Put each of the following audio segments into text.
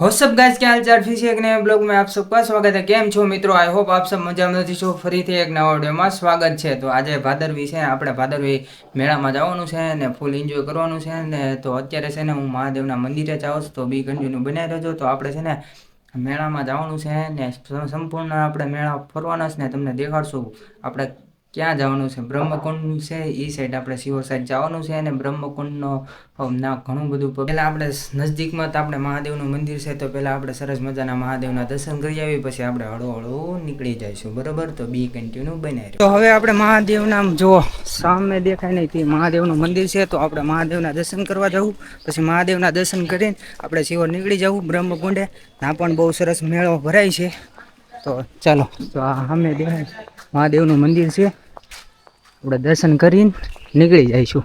होसब guys क्या हाल चाल फिर से एक नए ब्लॉग में आप सबका स्वागत है। केम छो मित्रों? आई होप आप सब મજામાં નથી છો। ફરીથી એક નવા વિડીયોમાં સ્વાગત છે। તો આજે ભાદરવી છે, આપણે ભાદરવી મેળામાં જવાનું છે ને ફૂલ એન્જોય કરવાનું છે ને। તો અત્યારે છે ને હું મહાદેવના મંદિરે જાઉં છું, તો બી કન્ટિન્યુ બનાવી રહેજો। તો આપણે છે ને મેળામાં જવાનું છે ને સંપૂર્ણ આપણે મેળા ફરવાના છે ને તમને દેખાડશું આપણે ક્યાં જવાનું છે। બ્રહ્મકુંડ છે એ સાઈડ આપણે સિહોર સાઈડ જવાનું છે અને બ્રહ્મકુંડનો ના ઘણું બધું પહેલાં આપણે નજદીકમાં તો આપણે મહાદેવનું મંદિર છે, તો પહેલાં આપણે સરસ મજાના મહાદેવના દર્શન કરી આવી, પછી આપણે હળવું નીકળી જઈશું, બરોબર? તો બી કન્ટિન્યુ બનાવી। તો હવે આપણે મહાદેવના જો સામે દેખાય નહીં તે મહાદેવનું મંદિર છે, તો આપણે મહાદેવના દર્શન કરવા જવું, પછી મહાદેવના દર્શન કરીને આપણે સિહોર નીકળી જવું બ્રહ્મકુંડે। ત્યાં પણ બહુ સરસ મેળો ભરાય છે। તો ચાલો, તો આ સામે દેખાય મહાદેવનું મંદિર છે, આપણે દર્શન કરીને નીકળી જઈશું।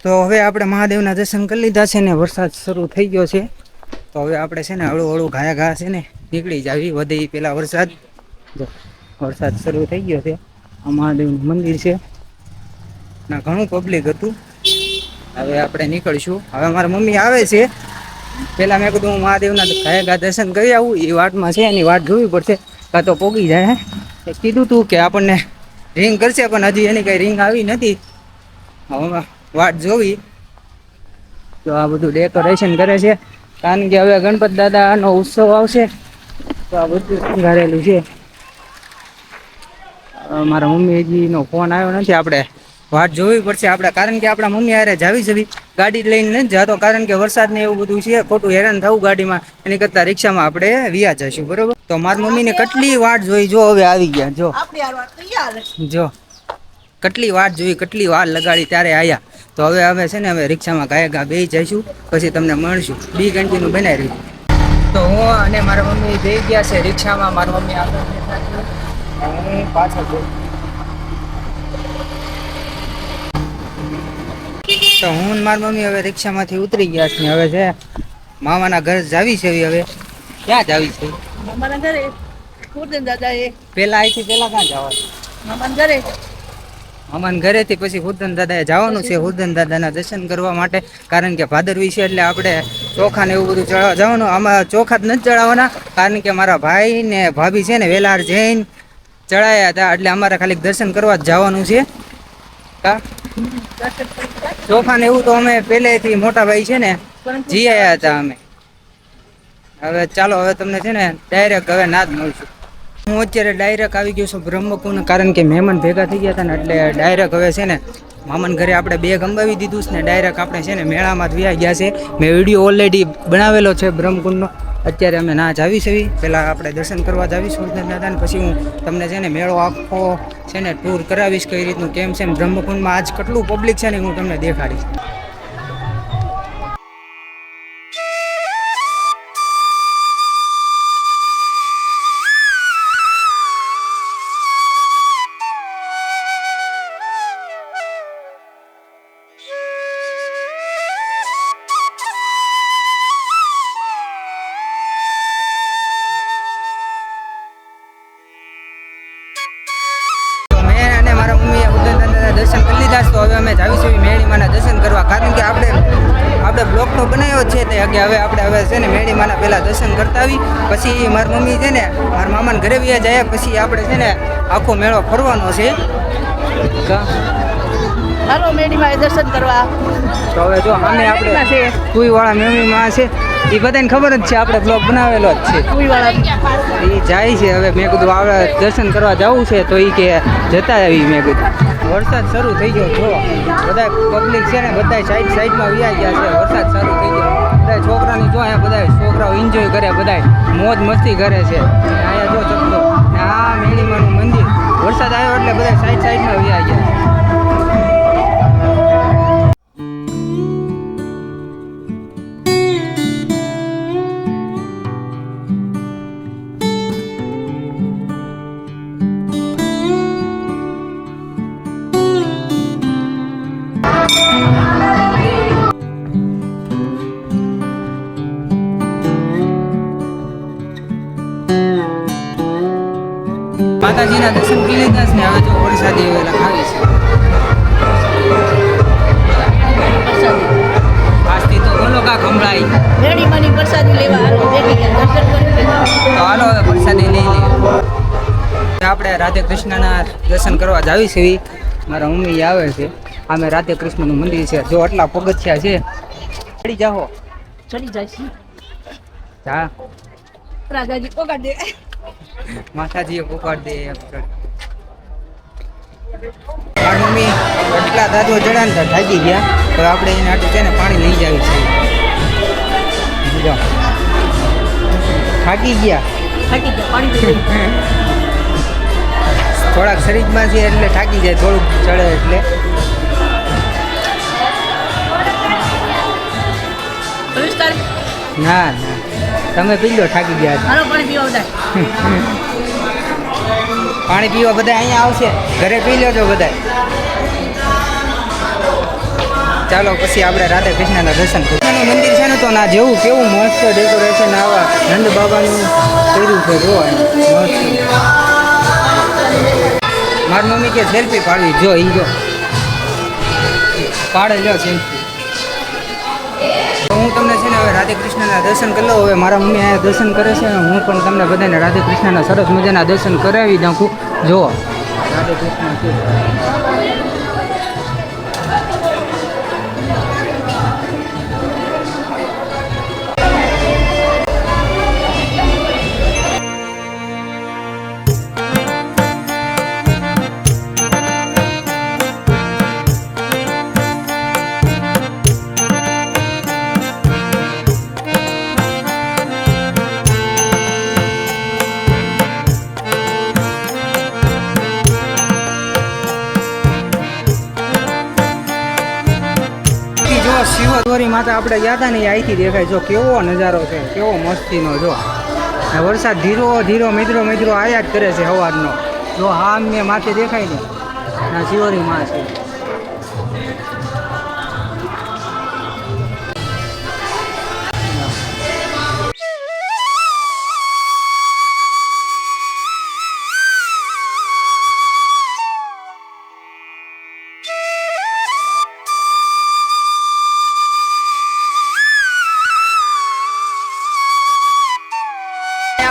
તો હવે આપણે મહાદેવના દર્શન કરી લીધા છે ને વરસાદ શરૂ થઈ ગયો છે, તો હવે આપણે છે ને હળવું હળવું ઘાયા ઘા છે ને નીકળી જાવી વધે એ પેલા વરસાદ શરૂ થઈ ગયો છે। આ મહાદેવનું મંદિર છે ના ઘણું પબ્લિક હતું, હવે આપણે નીકળીશું। હવે મારા મમ્મી આવે છે, પેલા મેં કીધું હું મહાદેવના ઘાયા ઘા દર્શન કરી આવું, એ વાટમાં છે એની વાટ જોવી પડશે, કાં તો પોગી જાય। કીધું તું કે આપણને રિંગ કરશે, પણ હજી એની કઈ રિંગ આવી નથી, હવે વાટ જોવી। તો આ બધું ડેકોરેશન કરે છે, કારણ કે હવે ગણપત દાદાનો ઉત્સવ આવશે, તો આ બધું શણગારેલું છે। મારા મમ્મીજીનો ફોન આવ્યો નથી, આપણે વાટ જોવી પડશે આપણે, કારણ કે આપણા મમ્મી હારે જાવી જવી, ગાડી લઈને નથી જતો, કારણ કે વરસાદ ને એવું બધું છે, ખોટું હેરાન થવું ગાડીમાં, એની કરતાં રિક્ષામાં આપણે વ્યા જઈશું, બરોબર? તો મારી મમ્મીને કેટલી વાટ જોઈ, જો હવે આવી ગયા, જો કેટલી વાટ જોઈ, કેટલી વાર લગાડી ત્યારે આવ્યા। તો હવે છે ને હવે રિક્ષામાં ગાયગા બેસી જઈશું, પછી તમને મળશું, બી કન્ટિન્યુ બનાવી રહ્યું। તો હું અને મારા મમ્મી બેસી ગયા છે રિક્ષામાં, મારા મમ્મી આગળ હું પાછળ તો હું મારી મમ્મી હવે રિક્ષામાંથી ઉતરી ગયા છે, હવે છે મામાના ઘર જાવી છે। હવે ક્યાં જાવી છે? મામાના ઘરે દાદા એ પેલા અહીંથી પેલા ક્યાં જવાનું? મામાના ઘરે, મામાના ઘરેથી પછી હુરદન દાદાએ જવાનું છે, હુરદન દાદાના દર્શન કરવા માટે, કારણ કે ભાદરવી છે એટલે આપણે ચોખા ને એવું બધું ચડાવવા જવાનું। આમાં ચોખા જ નથી ચડાવવાના, કારણ કે મારા ભાઈ ને ભાભી છે ને વેલાર જઈને ચડાયા હતા, એટલે અમારે ખાલી દર્શન કરવા જ જવાનું છે। ચોખા ને એવું તો અમે પહેલેથી મોટા ભાઈ છે ને જી આવ્યા હતા અમે। હવે ચાલો, હવે તમને છે ને ડાયરેક્ટ હવે ના જ મળશું। હું અત્યારે ડાયરેક્ટ આવી ગયો છું બ્રહ્મકુંડ, કારણ કે મહેમાન ભેગા થઈ ગયા હતા ને, એટલે ડાયરેક્ટ હવે છે ને મામાના ઘરે આપણે બેગ અંબાવી દીધું છે ને ડાયરેક્ટ આપણે છે ને મેળામાં જ વ્યા ગયા છે। મેં વિડીયો ઓલરેડી બનાવેલો છે બ્રહ્મકુંડનો, અત્યારે અમે ના જાવી છે, પહેલાં આપણે દર્શન કરવા જાવીશું દાદાને, પછી હું તમને છે ને મેળો આખો છે ને ટૂર કરાવીશ, કઈ રીતનું કેમ છે ને બ્રહ્મકુંડમાં આજ કેટલું પબ્લિક છે ને હું તમને દેખાડીશ। દર્શન કરી લીધા, તો હવે અમે જાવીશું મેળીમાના દર્શન કરવા, કારણ કે આપણે બ્લોગ તો બનાવ્યો છે તે કે હવે છે ને મેળીમાના પહેલાં દર્શન કરતા આવી, પછી મારી મમ્મી છે ને મારા મામાના ઘરે વ્યા જાય, પછી આપણે છે ને આખો મેળો ફરવાનો છે। હાલો મેડીમાં દર્શન કરવા. તો હવે જો અમે આપણે કુઈવાળા મેળીમાં છે એ બધાને ખબર જ છે, આપણે બ્લોગ બનાવેલો જ છે. કુઈવાળા એ જાય છે હવે. મેં કીધું આપણે દર્શન કરવા જવું છે તો એ કે જતા આવી. મેં કીધું વરસાદ શરૂ થઈ ગયો. જો બધા પબ્લિક છે ને બધા સાઈડમાં વ્યા ગયા છે. વરસાદ શરૂ થઈ ગયો. બધા છોકરાની જો અહીંયા બધા છોકરાઓ એન્જોય કરે, બધા મોજ મસ્તી કરે છે. અહીંયા જો ચકલો ને આ મેળીમાનું મંદિર. વરસાદ આવ્યો એટલે બધા સાઈડમાં વ્યા ગયા. માતાજીના દર્શન કરી લીધા છે ને હવે જો વરસાદી વેલા ખાવી છે. આજથી તો બોલો કા ખંભળાઈ. મેડીમાંની પ્રસાદી લેવા હાલો બેઠી દર્શન કરી લેવા. તો હાલો હવે પ્રસાદી લઈ લઈએ. આપણે રાધે કૃષ્ણના દર્શન કરવા જાવી છે. મારા મમ્મી આવે છે. આમે રાધે કૃષ્ણનું મંદિર છે. જો આટલા પગથિયા છે. ચડી જાઓ. ચડી જાય છે. જા રાજાજી પોગાડ દે. માતાજીએ પોકાડ દે. મારી મમ્મી એટલા દાદો ચડ્યા ને થાકી ગયા. તો આપણે એને આટલું છે ને પાણી લઈ જાવી છે. જો થાકી ગયા. થાકી ગયા પાણી પી થોડાક શરીરમાં છે એટલે થાકી જાય. થોડુંક ચડે એટલે ના ના તમે પી લો. થાકી ગયા. હાલો પાણી પીવા બધા. પાણી પીવા બધા અહીંયા આવશે. ઘરે પી લેજો બધા. ચાલો પછી આપણે રાધા કૃષ્ણના દર્શન કરીએ. મંદિર છે ને તો ના જેવું કેવું મસ્ત ડેકોરેશન આવા નંદ બાબાનું કર્યું છે. જો મસ્ત. મારી મમ્મી કે સેલ્ફી પાડવી. જો એ જો પાડે લો સેલ્ફી. હું તમને છે ને હવે રાધે કૃષ્ણના દર્શન કરી લઉં. હવે મારા મમ્મી અહીંયા દર્શન કરે છે. હું પણ તમને બધાને રાધે કૃષ્ણના સરસ મજાના દર્શન કરાવી નાખું. જો રાધે કૃષ્ણ છે. શિવોરી માતા આપણે ગયા હતા ને એ અહીંથી દેખાય. જો કેવો નજારો છે, કેવો મસ્તીનો. જો વરસાદ ધીરો ધીરો મિત્રો આયા જ કરે છે સવારનો. જો હા મેં માથે દેખાય ને ના શિવોરી માં છે.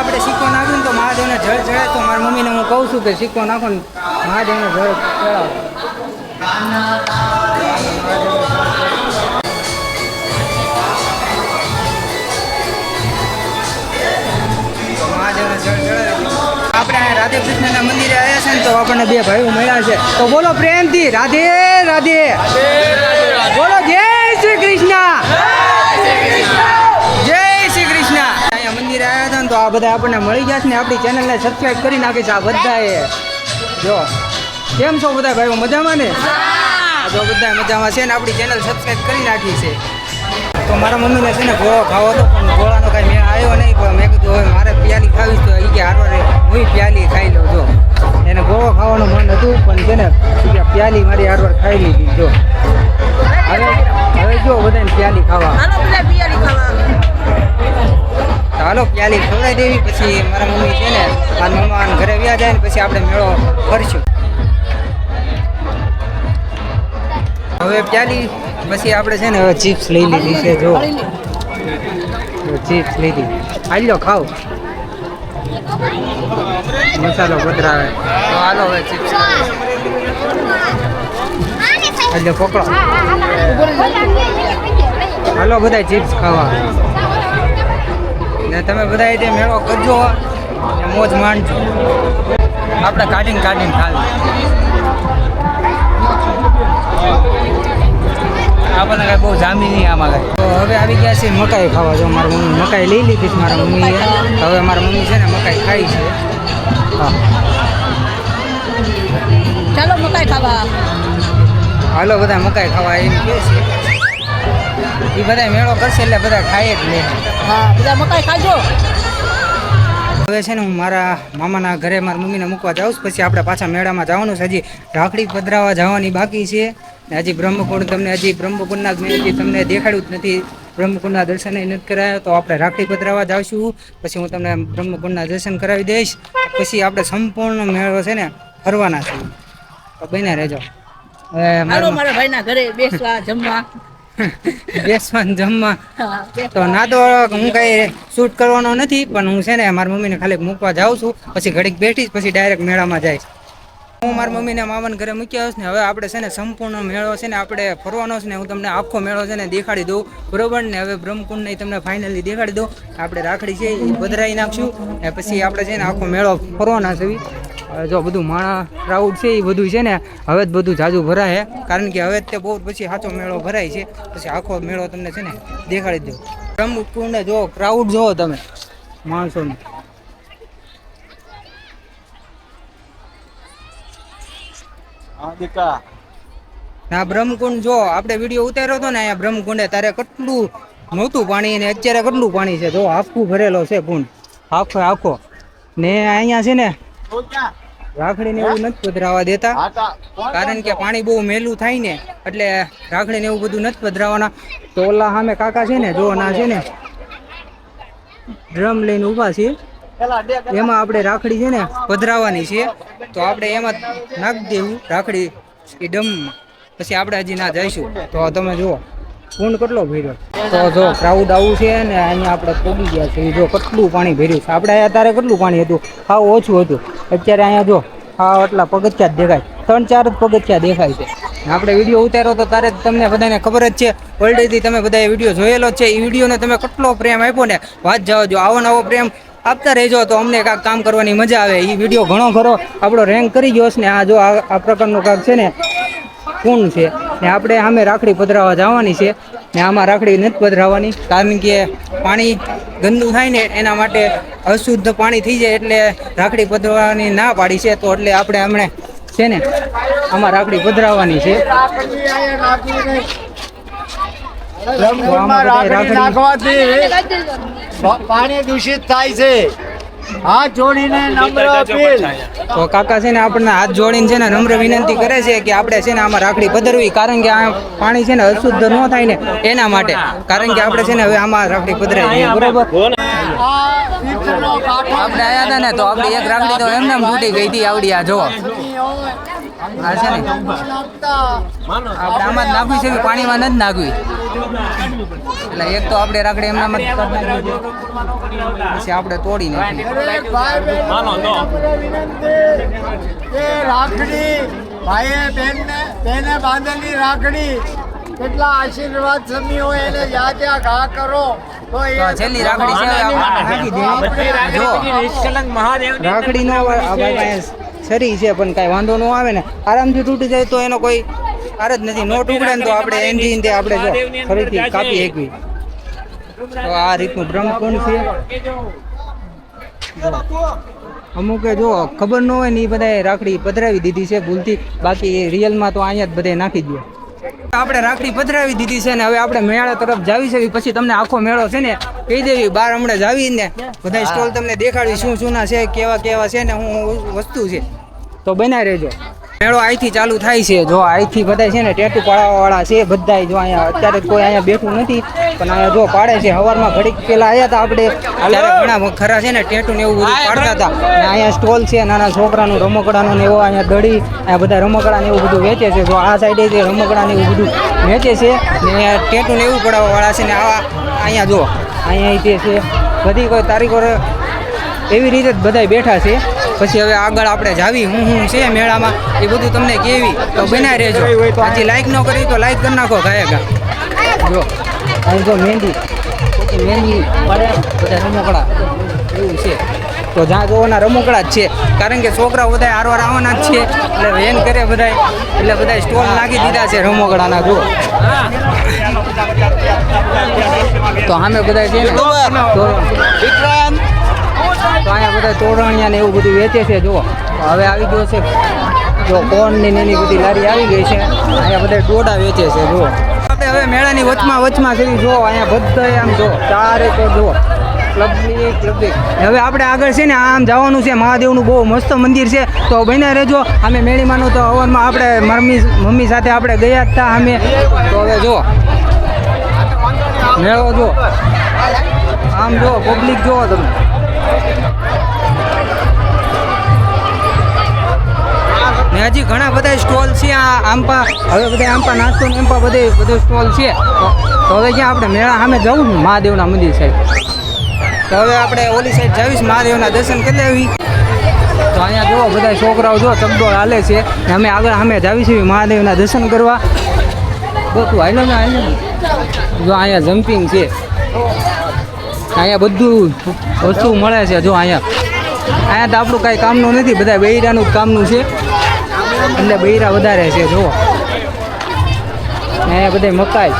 આપણે સિક્કો નાખ્યું ને તો મહાદેવને જળ ચડે. તો મારી મમ્મીને હું કહું છું કે સિક્કો નાખો ને મહાદેવને જળ ચડાવો. મહાદેવને જળ ચડાવે. આપણે રાધે કૃષ્ણના મંદિરે આવ્યા છે ને તો આપણને બે ભાઈઓ મળ્યા છે. તો બોલો પ્રેમથી રાધે રાધે. બોલો જય શ્રી કૃષ્ણ. જય શ્રી કૃષ્ણ. અહીંયા મંદિરે આવ્યા હતા ને તો આ બધા આપણને મળી ગયા છે ને આપણી ચેનલને સબસ્ક્રાઈબ કરી નાખી છે આ બધાએ. જો કેમ છો બધા ભાઈઓ? મજામાં ને? જો બધા મજામાં છે ને આપણી ચેનલ સબસ્ક્રાઈબ કરી નાખી છે. તો મારા મમ્મીને છે ને ગોળો ખાવો હતો પણ ગોળાનો કાંઈ મેં આવ્યો નહીં. પણ મેં કીધું હવે મારે પ્યાલી ખાવી તો એ કે હારવારે હું પ્યાલી ખાઈ લઉં. જો એને ગોળો ખાવાનું મન હતું પણ છે ને પ્યાલી મારી હારવાર ખાઈ લીધી. જો હવે જો બધાને પ્યાલી ખાવા. હાલો પ્યાલી ખવડાવી દેવી. પછી મારા મમ્મી છે ને મારા મમ્મા ઘરે વ્યા જાય ને પછી આપણે મેળો ફરશું. હવે પ્યાલી પછી આપણે છે ને હવે ચિપ્સ લઈ લીધી છે. જો ચિપ્સ લીધી. હાલ લો ખાઓ. મસાલો પધરાવે તો હાલો હવે ચિપ્સ. એટલે પકડો. હાલો બધા ચિપ્સ ખાવા ને તમે બધા તે મેળો કરજો ને મોજ માણજો. આપણે કાઢીને ખાલી આપણને કાંઈ બહુ જામી નહીં આમાં કાંઈ. તો હવે આવી ગયા છે મકાઈ ખાવા. જો મારી મમ્મી મકાઈ લઈ લીધી છે મારા મમ્મીએ. હવે મારા મમ્મી છે ને મકાઈ ખાઈ છે. હા ચાલો મકાઈ ખાવા. હાલો બધા મકાઈ ખાવા એમ કહે છે. એ બધા મેળો કરશે એટલે બધા ખાય જ લે. હા બધા મકાઈ ખાજો. હવે છે ને હું મારા મામાના ઘરે મારા મમ્મીને મૂકવા જાઉં છું. પછી આપણે પાછા મેળામાં જવાનું છે. હજી રાખડી પધરાવા જવાની બાકી છે. ને હજી બ્રહ્મકુંડ તમને બ્રહ્મકુંડના મેં હજી તમને દેખાડ્યું જ નથી. બ્રહ્મકુંડના દર્શન નથી કરાયા. તો આપણે રાખડી પધરાવા જાઉં. પછી હું તમને બ્રહ્મકુંડના દર્શન કરાવી દઈશ. પછી આપણે સંપૂર્ણ મેળો છે ને ફરવાના છીએ. તો બન્યા રહેજો. હવે હાલો મારા ભાઈના ઘરે બેસવા જમવા. બેસવાનું જમવા. હા, તો ના તો હું કઈ શૂટ કરવાનો નથી, પણ હું છે ને મારી મમ્મીને ખાલી મૂકવા જાઉં છું. પછી ઘડીક બેઠીશ, પછી ડાયરેક્ટ મેળામાં જઈશ. હું મારી મમ્મીને મામાને ઘરે મૂકી આવીશ ને હવે આપણે છે ને સંપૂર્ણ મેળો છે ને આપણે ફરવાનો છે ને હું તમને આખો મેળો છે ને દેખાડી દઉં, બરોબર ને. હવે બ્રહ્મકુંડને તમને ફાઇનલી દેખાડી દઉં. આપણે રાખડી છે એ પધરાવી નાખશું ને પછી આપણે છે ને આખો મેળો ફરવાના છે. જો બધું માણા ક્રાઉડ છે એ બધું છે ને હવે જ બધું જાજુ ભરાય, કારણ કે હવે જ તે બહુ પછી સાચો મેળો ભરાય છે. પછી આખો મેળો તમને છે ને દેખાડી દઉં. બ્રહ્મકુંડને જો ક્રાઉડ જોવો તમે માણસોને. ના બ્રહ્મકુંડ જો આપણે વિડીયો ઉતાર્યો હતો ને અહીંયા બ્રહ્મકુંડે તારે કેટલું નહોતું પાણી ને અત્યારે કેટલું પાણી છે. જો આખું ભરેલો છે કુંડ, આખો ને અહીંયા છે ને રાખડીને એવું નથી પધરાવા દેતા, કારણ કે પાણી બહુ મેલું થાય ને એટલે રાખડીને એવું બધું નથી પધરાવાના. તો ઓલા સામે કાકા છે ને જો ના છે ને ડ્રમ લઈને ઊભા છે, એમાં આપણે રાખડી છે ને પધરાવાની છે. તો આપણે એમાં નાખી દેવું રાખડી એ ડમમાં. પછી આપણે હજી ના જઈશું. તો તમે જુઓ કુંડ કેટલો ભર્યો. તો જો ક્રાઉડ આવું છે ને અહીંયા આપણે પહોંચી ગયા છે. જો કેટલું પાણી ભર્યું છે. આપણે અહીંયા તારે કેટલું પાણી હતું, હાવ ઓછું હતું. અત્યારે અહીંયા જો હાવ એટલા પગથિયા જ દેખાય, 3-4 જ પગથિયા દેખાય છે. આપણે વિડીયો ઉતાર્યો તો તારે તમને બધાને ખબર જ છે, ઓલરેડી તમે બધાએ વિડીયો જોયેલો જ છે. એ વિડીયોને તમે કેટલો પ્રેમ આપ્યો ને વાત જાઓ. જો આવો નવો પ્રેમ આપતા રહેજો તો અમને કાંઈક કામ કરવાની મજા આવે. એ વિડીયો ઘણો ખરો આપણો રેન્ક કરી ગયો છે ને. આ જો આ પ્રકારનું કાંક છે ને કુંડ છે ને આપણે સામે રાખડી પધરાવા જવાની છે ને આમાં રાખડી નથી પધરાવવાની, કારણ કે પાણી ગંદુ થાય ને એના માટે અશુદ્ધ પાણી થઈ જાય એટલે રાખડી પધરાવવાની ના પાડી છે. તો એટલે આપણે હમણાં છે ને આમાં રાખડી પધરાવવાની છે. પાણી દૂષિત થાય છે. હાથ જોડીને નમ્ર અપીલ. તો કાકા છે ને આપણને હાથ જોડીને છે ને નમ્ર વિનંતી કરે છે કે આપણે છે ને આમાં રાખડી પધરવી, કારણ કે આ પાણી છે ને અશુદ્ધ ન થાય ને એના માટે. કારણ કે આપણે છે ને હવે આમાં રાખડી પધરાવી બરોબર. આપણે આયા હતા ને તો આપણી એક રાખડી તો એમને તૂટી ગઈ હતી આવડી. આ જોવો આ છે ને આપણે આમાં જ નાખવી છે, પાણીમાં નથી નાખવી. એટલે એક તો આપણે રાખડી એમનામાં જ નાખી, પછી આપણે તોડી નાખી. રાખડી ભાઈએ બેને બાંધેલી રાખડી કેટલા આશીર્વાદ સમી હોય એને યાદ ઘા કરો. તો એ છેલ્લી રાખડી છે નાખી દે. જો રાખડીનો છરી છે પણ કાંઈ વાંધો ન આવે ને, આરામથી તૂટી જાય તો એનો કોઈ આર જ નથી. નો ટુકડે ને તો આપણે એન્જિન તે આપણે જો ફરીથી કાપી એકવી. તો આ રીતનું બ્રહ્મકુંડ છે. અમુકે જો ખબર ન હોય ને એ બધાએ રાખડી પધરાવી દીધી છે ભૂલથી, બાકી રિયલમાં તો અહીંયા જ બધે નાખી દે. આપણે રાખડી પધરાવી દીધી છે ને હવે આપણે મેળા તરફ જાવી છે. પછી તમને આખો મેળો છે ને કહી દેવી. બહાર હમણાં જાવી ને બધા સ્ટોલ તમને દેખાડવી શું શું ના છે, કેવા કેવા છે ને હું વસ્તુ છે. તો બનાવી રહેજો. મેળો અહીંથી ચાલુ થાય છે. જો અહીંથી બધા છે ને ટેટુ પાડવાવાળા છે બધા. જો અહીંયા અત્યારે કોઈ અહીંયા બેઠું નથી પણ અહીંયા જો પાડે છે. સવારમાં ઘડીક પહેલા આવ્યા હતા આપણે, ત્યારે ઘણા ખરા છે ને ટેટુ ને એવું બધું પાડતા હતા. અને અહીંયા સ્ટોલ છે નાના છોકરાનું રમકડાનું ને એવો. અહીંયા દડી અહીંયા બધા રમકડા ને એવું બધું વેચે છે. જો આ સાઈડે જે રમકડા ને એવું બધું વેચે છે ને ટેટુ ને એવું પડાવવાવાળા છે ને આવા અહીંયા જો અહીંયા તે છે બધી કોઈ તારીખો એવી રીતે જ બધા બેઠા છે. પછી હવે આગળ આપણે જાવી હું છે મેળામાં એ બધું તમને કેવી તો બનાવી રહેજો. હજી લાઈક ન કરી તો લાઈક કરી નાખો ગાયકા. જો અહીં જો મહેંદી પડે બધા રમકડા એવું છે. તો જ્યાં જોવાના રમકડા જ છે કારણ કે છોકરાઓ બધા આરવાર આવવાના જ છે એટલે વેન કરે બધા એટલે બધા સ્ટોલ નાખી દીધા છે રમકડાના. જો તો સામે બધા છે ને તો અહીંયા બધા તોરણિયા ને એવું બધું વેચે છે. જો હવે આવી ગયો છે જો કોર્નની એની બધી લારી આવી ગઈ છે. અહીંયા બધા ડોડા વેચે છે. જો આપણે હવે મેળાની વચમાં કરી જો અહીંયા બધા આમ જો ચારે તો જો ક્લબિક. હવે આપણે આગળ છે ને આમ જવાનું છે મહાદેવનું બહુ મસ્ત મંદિર છે તો બન્યા રહેજો. અમે મેળીમાંનું તો હવનમાં આપણે મમ્મી સાથે આપણે ગયા હતા અમે. તો હવે જો મેળો જો આમ જો પબ્લિક જુઓ તમે. ને હજી ઘણા બધા સ્ટોલ છે આ આંપા હવે બધા આંપા નાસ્તો ને એમ્પા બધો સ્ટોલ છે. તો હવે ક્યાં આપણે મેળા સામે જવું ને મહાદેવના મંદિર સાહેબ. તો હવે આપણે ઓલી સાઈડ જાવીશ મહાદેવના દર્શન કરી લેવી. તો અહીંયા જુઓ બધા છોકરાઓ જો ચકડોળ હાલે છે ને અમે આગળ સામે જાવીશું મહાદેવના દર્શન કરવા. બધું હાલો ને જો અહીંયા જમ્પિંગ છે અહીંયા બધું વસ્તુ મળે છે. જો અહીંયા તો આપણું કાંઈ કામનું નથી બધા બૈરાનું જ કામનું છે એટલે બૈરા વધારે છે. જુઓ અહીંયા બધા મકાઈ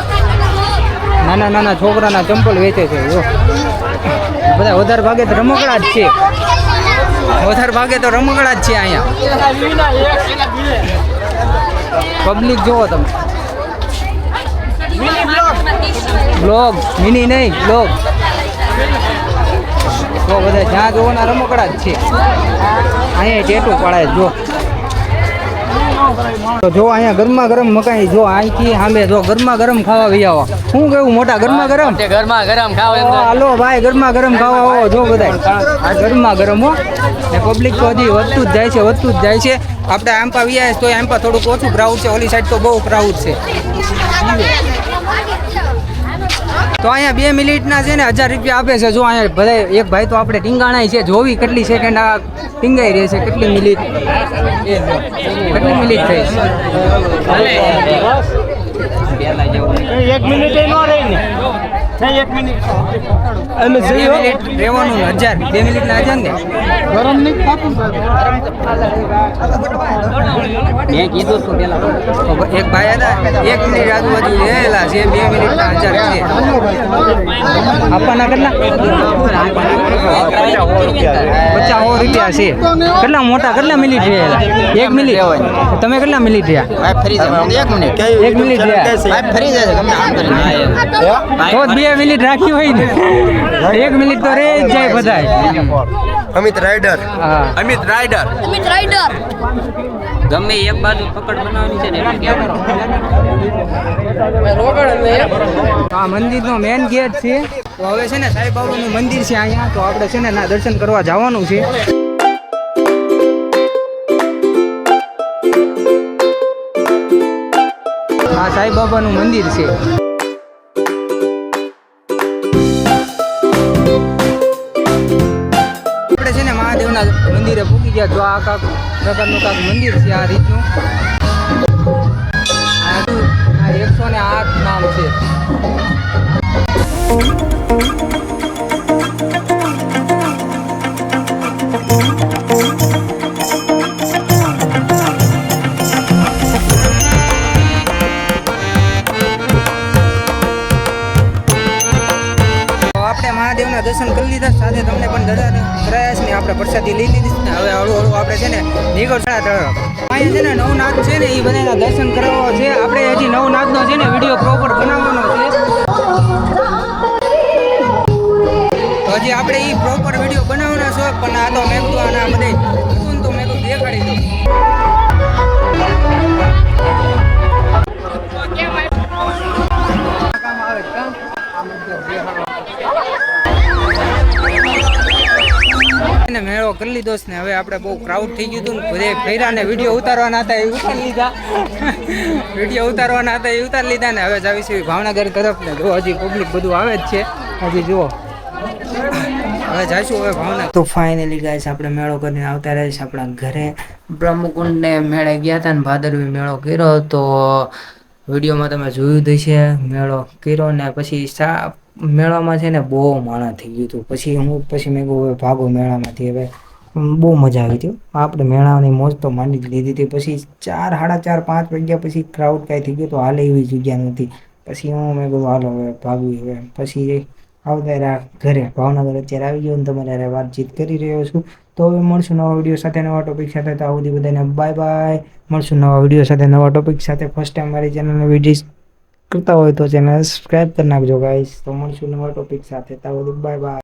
નાના છોકરાના ચંપલ વેચે છે. જો બધા વધારે ભાગે તો રમકડા જ છે અહીંયા પબ્લિક જુઓ તમે. બ્લોગ મિની નહીં બ્લોગ તો બધા જ્યાં જોવાના રમકડા જ છે. અહીંયા ટેટું પડાય જો. તો જો અહીંયા ગરમા ગરમ મકાઈ જો અહીંથી સામે જો ગરમા ગરમ ખાવા વહી આવો. શું કેવું મોટા ગરમા ગરમ હાલો ભાઈ ગરમા ગરમ ખાવા આવો. જો બધા આ ગરમા ગરમ હો ને પબ્લિક તો હજી વધતું જ જાય છે. આપણે આંપા વ્યાય તો આંપા થોડુંક ઓછું ક્રાઉડ છે. ઓલી સાઈડ તો બહુ ક્રાઉડ છે. તો અહીંયા 2 મિનિટના છે ને 1000 રૂપિયા આપે છે. જો અહીંયા બધા એક ભાઈ તો આપણે ટીંગાણાય છે જોવી કેટલી સેકન્ડ આ ટીંગાઈ રહે છે કેટલી મિનિટ થઈ. 1 મિનિટ ન રહી ને 1 મિનિટ રહેવાનું 1000 2 મિનિટના 1000 ને ગરમ નહીં ખાતું મેં કીધું હતું પેલા એક ભાઈ હતા 1 મિનિટ આજુબાજુ રહેલા છે 2 મિનિટના 1000 છે. આપવાના કેટલા 50 રૂપિયા છે. કેટલા મોટા કેટલા મિનિટ રહેલા 1 મિનિટ તમે કેટલા મિનિટ રહ્યા 1 મિનિટ રહ્યા તો 2 મિનિટ રાખી હોય ને 1 મિનિટ તો રહે જ જાય બધાય. અમિત રાઇડર ગમે એક બાજુ પકડ બનાવવાની છે ને આ મંદિરનો મેન ગેટ છે. તો હવે છે ને સાંઈ બાબાનું મંદિર છે અહીંયા તો આપણે છે ને ના દર્શન કરવા જવાનું છે. આ સાંઈ બાબાનું મંદિર છે. આપણે છે ને મહાદેવના મંદિરે પૂકી ગયા. જો આ કાંક પ્રકારનું કાંક મંદિર છે આ રીતનું. આ 108 નામ છે. મહાદેવના દર્શન કરી લીધા સાથે તમને પણ દર્શન કરાયા છે ને આપણે પ્રસાદી લઈ લીધી ને હવે હળવું આપણે છે ને નીકળતા અહીંયા છે ને નવનાથ છે ને એ બધાના દર્શન કરાવવા છે. આપણે હજી નવનાથનો છે ને વિડીયો પ્રોપર બનાવવાનો છે તો હજી આપણે એ પ્રોપર વિડીયો બનાવવાનો છે પણ આ તો મેં કીધું આના બધે હતું તો મેં કીધું દેખાડી દઉં. મેળો કરી લીધો ને હવે આપણે બહુ ક્રાઉડ થઈ ગયું હતું ને બધે ફેરા ને વિડીયો ઉતારવાના હતા એ ઉતારી લીધા ને હવે જાવી છે ભાવનગર તરફ ને જો હજી પબ્લિક બધું આવે જ છે. હજી જુઓ હવે જઈશું હવે ભાવનગર. તો ફાઇનલી ગાઈસ આપણે મેળો કરીને આવતા રહીશ આપણા ઘરે. બ્રહ્મકુંડને મેળે ગયા હતા ને ભાદરવી મેળો કર્યો તો વિડીયોમાં તમે જોયું જ હશે. મેળો કર્યો ને પછી મેળામાં છે ને બહુ માણસ થઈ ગયું હતું. પછી મેં કહું હવે ભાગો મેળામાંથી. હવે બહુ મજા આવી હતી. આપણે મેળાની મોજ તો માની જ લીધી હતી. પછી 4, 4:30, 5 વાગ્યા પછી ક્રાઉડ કાંઈ થઈ ગયો તો હાલે એવી જગ્યા નથી. પછી મેં કહું હાલો હવે ભાગવી. હવે પછી આવતા રહ્યા ઘરે. ભાવનગર અત્યારે આવી ગયો ને તમારે વાતચીત કરી રહ્યો છું. તો હવે મળશું નવા વિડીયો સાથે, નવા ટોપિક સાથે. તો આવું બધાને બાય બાય. મળશું નવા વિડીયો સાથે, નવા ટોપિક સાથે. ફર્સ્ટ ટાઈમ મારી ચેનલને વિડીયો કરતા હોય તો ચેનલ સબસ્ક્રાઈબ કરી નાખજો ગાઈસ. તો મળશું નવા ટોપિક સાથે. તો બાય બાય.